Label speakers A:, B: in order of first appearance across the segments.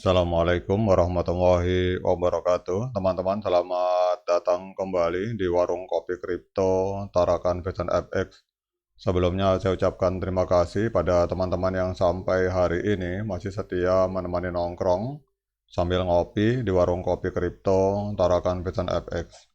A: Assalamualaikum warahmatullahi wabarakatuh. Teman-teman, selamat datang kembali di Warung Kopi Kripto Tarakan Vision FX. Sebelumnya saya ucapkan terima kasih pada teman-teman yang sampai hari ini masih setia menemani nongkrong sambil ngopi di Warung Kopi Kripto Tarakan Vision FX.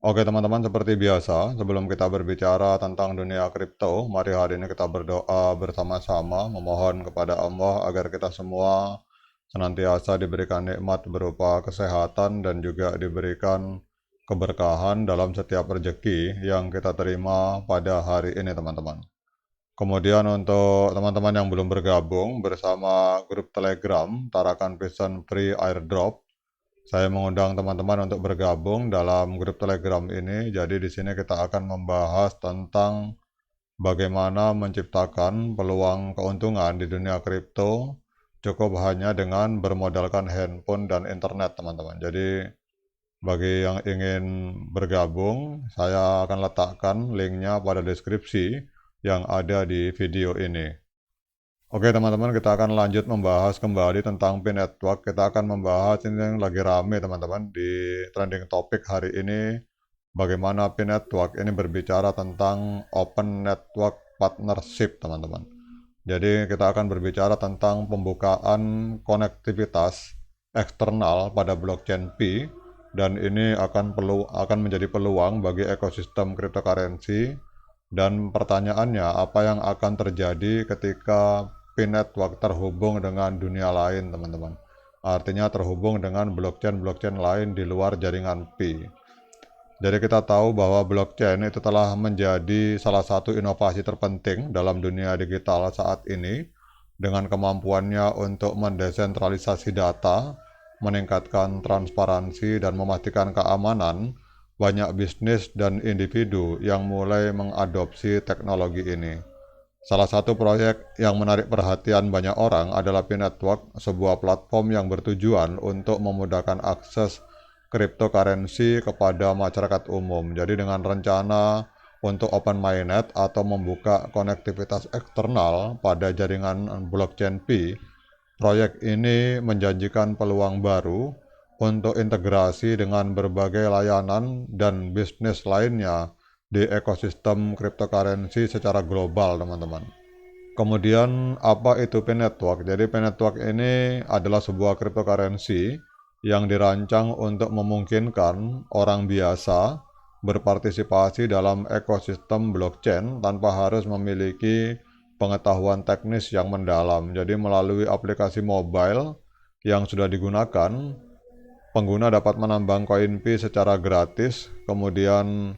A: Oke teman-teman, seperti biasa, sebelum kita berbicara tentang dunia kripto, mari hari ini kita berdoa bersama-sama memohon kepada Allah agar kita semua senantiasa diberikan nikmat berupa kesehatan dan juga diberikan keberkahan dalam setiap rezeki yang kita terima pada hari ini teman-teman. Kemudian untuk teman-teman yang belum bergabung bersama grup Telegram Tarakan Vision Free Airdrop, saya mengundang teman-teman untuk bergabung dalam grup Telegram ini. Jadi di sini kita akan membahas tentang bagaimana menciptakan peluang keuntungan di dunia kripto cukup hanya dengan bermodalkan handphone dan internet, teman-teman. Jadi bagi yang ingin bergabung, saya akan letakkan linknya pada deskripsi yang ada di video ini. Oke teman-teman, kita akan lanjut membahas kembali tentang P-Network. Kita akan membahas ini yang lagi rame teman-teman di trending topik hari ini. Bagaimana P-Network ini berbicara tentang Open Network Partnership teman-teman. Jadi kita akan berbicara tentang pembukaan konektivitas eksternal pada blockchain P, dan ini akan menjadi peluang bagi ekosistem cryptocurrency. Dan pertanyaannya, apa yang akan terjadi ketika P-Network terhubung dengan dunia lain, teman-teman? Artinya terhubung dengan blockchain-blockchain lain di luar jaringan P. Jadi kita tahu bahwa blockchain itu telah menjadi salah satu inovasi terpenting dalam dunia digital saat ini, dengan kemampuannya untuk mendesentralisasi data, meningkatkan transparansi, dan memastikan keamanan. Banyak bisnis dan individu yang mulai mengadopsi teknologi ini. Salah satu proyek yang menarik perhatian banyak orang adalah P-Network, sebuah platform yang bertujuan untuk memudahkan akses cryptocurrency kepada masyarakat umum. Jadi dengan rencana untuk open mainnet atau membuka konektivitas eksternal pada jaringan blockchain P, proyek ini menjanjikan peluang baru untuk integrasi dengan berbagai layanan dan bisnis lainnya di ekosistem cryptocurrency secara global, teman-teman. Kemudian apa itu P-Network? Jadi P-Network ini adalah sebuah cryptocurrency yang dirancang untuk memungkinkan orang biasa berpartisipasi dalam ekosistem blockchain tanpa harus memiliki pengetahuan teknis yang mendalam. Jadi melalui aplikasi mobile yang sudah digunakan, pengguna dapat menambang koin P secara gratis, kemudian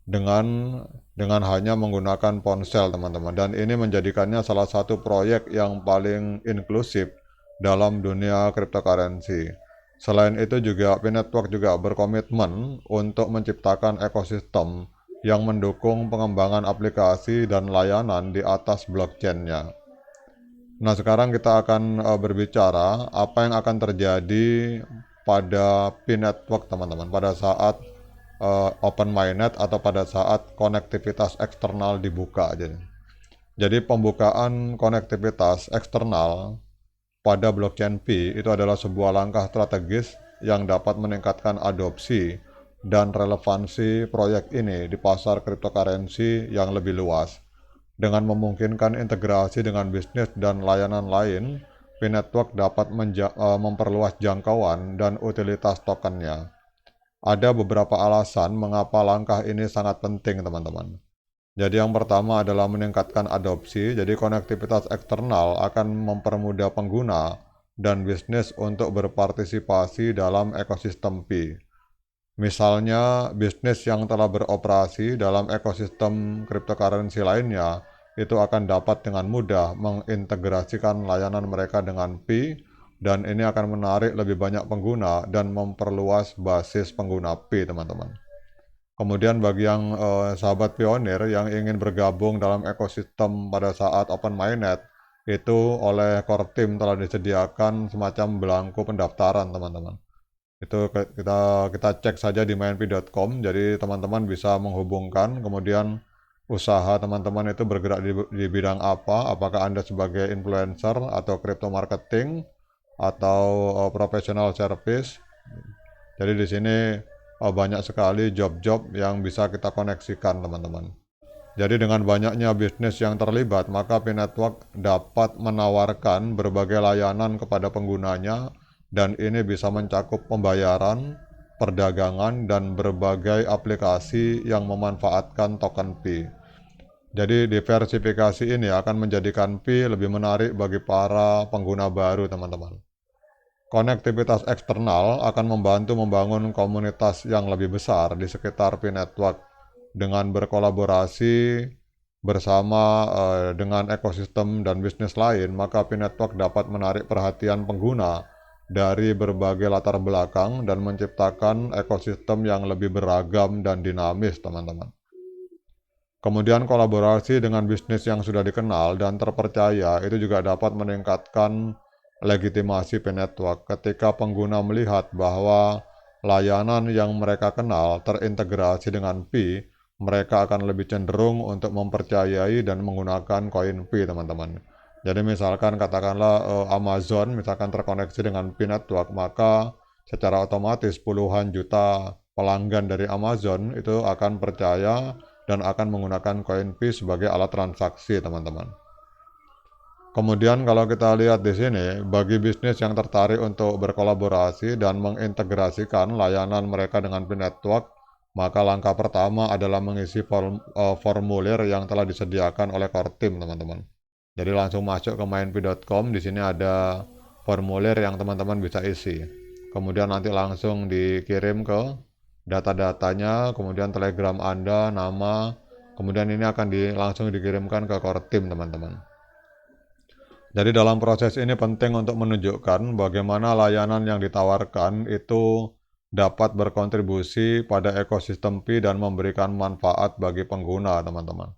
A: dengan hanya menggunakan ponsel, teman-teman. Dan ini menjadikannya salah satu proyek yang paling inklusif dalam dunia cryptocurrency. Selain itu juga P-Network juga berkomitmen untuk menciptakan ekosistem yang mendukung pengembangan aplikasi dan layanan di atas blockchain-nya. Nah, sekarang kita akan berbicara apa yang akan terjadi pada P-Network, teman-teman, pada saat open mainnet atau pada saat konektivitas eksternal dibuka. Jadi pembukaan konektivitas eksternal pada blockchain P itu adalah sebuah langkah strategis yang dapat meningkatkan adopsi dan relevansi proyek ini di pasar cryptocurrency yang lebih luas. Dengan memungkinkan integrasi dengan bisnis dan layanan lain, P-Network dapat memperluas jangkauan dan utilitas tokennya. Ada beberapa alasan mengapa langkah ini sangat penting, teman-teman. Jadi yang pertama adalah meningkatkan adopsi. Jadi konektivitas eksternal akan mempermudah pengguna dan bisnis untuk berpartisipasi dalam ekosistem P. Misalnya, bisnis yang telah beroperasi dalam ekosistem cryptocurrency lainnya itu akan dapat dengan mudah mengintegrasikan layanan mereka dengan P, dan ini akan menarik lebih banyak pengguna dan memperluas basis pengguna P, teman-teman. Kemudian bagi yang sahabat pionir yang ingin bergabung dalam ekosistem pada saat open mainnet, itu oleh core team telah disediakan semacam belangko pendaftaran, teman-teman. Itu kita cek saja di mainp.com. Jadi teman-teman bisa menghubungkan, kemudian usaha teman-teman itu bergerak di bidang apa, apakah Anda sebagai influencer atau crypto marketing, atau professional service. Jadi di sini banyak sekali job-job yang bisa kita koneksikan, teman-teman. Jadi dengan banyaknya bisnis yang terlibat, maka P-Network dapat menawarkan berbagai layanan kepada penggunanya dan ini bisa mencakup pembayaran, perdagangan, dan berbagai aplikasi yang memanfaatkan token Pi. Jadi diversifikasi ini akan menjadikan Pi lebih menarik bagi para pengguna baru, teman-teman. Konektivitas eksternal akan membantu membangun komunitas yang lebih besar di sekitar P-Network dengan berkolaborasi bersama dengan ekosistem dan bisnis lain, maka P-Network dapat menarik perhatian pengguna dari berbagai latar belakang dan menciptakan ekosistem yang lebih beragam dan dinamis, teman-teman. Kemudian kolaborasi dengan bisnis yang sudah dikenal dan terpercaya itu juga dapat meningkatkan legitimasi P-Network ketika pengguna melihat bahwa layanan yang mereka kenal terintegrasi dengan Pi, mereka akan lebih cenderung untuk mempercayai dan menggunakan koin Pi, teman-teman. Jadi misalkan katakanlah Amazon misalkan terkoneksi dengan P-Network, maka secara otomatis puluhan juta pelanggan dari Amazon itu akan percaya dan akan menggunakan koin Pi sebagai alat transaksi, teman-teman. Kemudian kalau kita lihat di sini, bagi bisnis yang tertarik untuk berkolaborasi dan mengintegrasikan layanan mereka dengan P-Network, maka langkah pertama adalah mengisi formulir yang telah disediakan oleh core team, teman-teman. Jadi langsung masuk ke mainpi.com, di sini ada formulir yang teman-teman bisa isi. Kemudian nanti langsung dikirim ke data-datanya, kemudian Telegram Anda, nama, kemudian ini akan langsung dikirimkan ke core team, teman-teman. Jadi dalam proses ini penting untuk menunjukkan bagaimana layanan yang ditawarkan itu dapat berkontribusi pada ekosistem Pi dan memberikan manfaat bagi pengguna, teman-teman.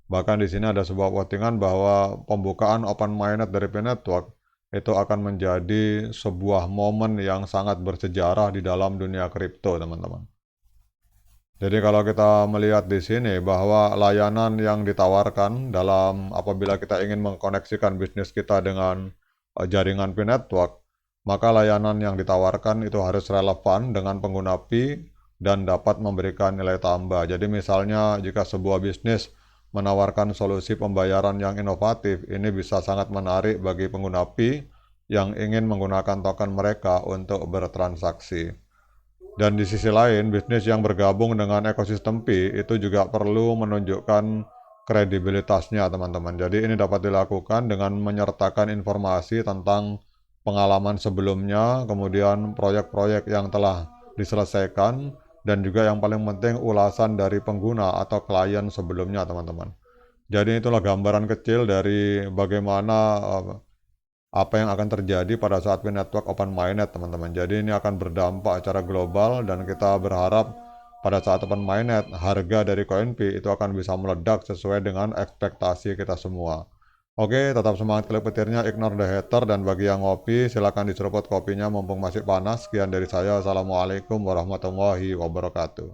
A: Bahkan di sini ada sebuah postingan bahwa pembukaan open mainnet dari P-Network itu akan menjadi sebuah momen yang sangat bersejarah di dalam dunia kripto, teman-teman. Jadi kalau kita melihat di sini bahwa layanan yang ditawarkan dalam apabila kita ingin mengkoneksikan bisnis kita dengan jaringan P-Network, maka layanan yang ditawarkan itu harus relevan dengan pengguna Pi dan dapat memberikan nilai tambah. Jadi misalnya jika sebuah bisnis menawarkan solusi pembayaran yang inovatif, ini bisa sangat menarik bagi pengguna Pi yang ingin menggunakan token mereka untuk bertransaksi. Dan di sisi lain, bisnis yang bergabung dengan ekosistem Pi itu juga perlu menunjukkan kredibilitasnya, teman-teman. Jadi ini dapat dilakukan dengan menyertakan informasi tentang pengalaman sebelumnya, kemudian proyek-proyek yang telah diselesaikan, dan juga yang paling penting ulasan dari pengguna atau klien sebelumnya, teman-teman. Jadi itulah gambaran kecil dari bagaimana apa yang akan terjadi pada saat P-Network open mainnet, teman-teman. Jadi ini akan berdampak secara global dan kita berharap pada saat open mainnet harga dari koin Pi itu akan bisa meledak sesuai dengan ekspektasi kita semua. Oke, tetap semangat klik petirnya, ignore the hater, dan bagi yang ngopi silakan diseruput kopinya mumpung masih panas. Sekian dari saya. Assalamualaikum warahmatullahi wabarakatuh.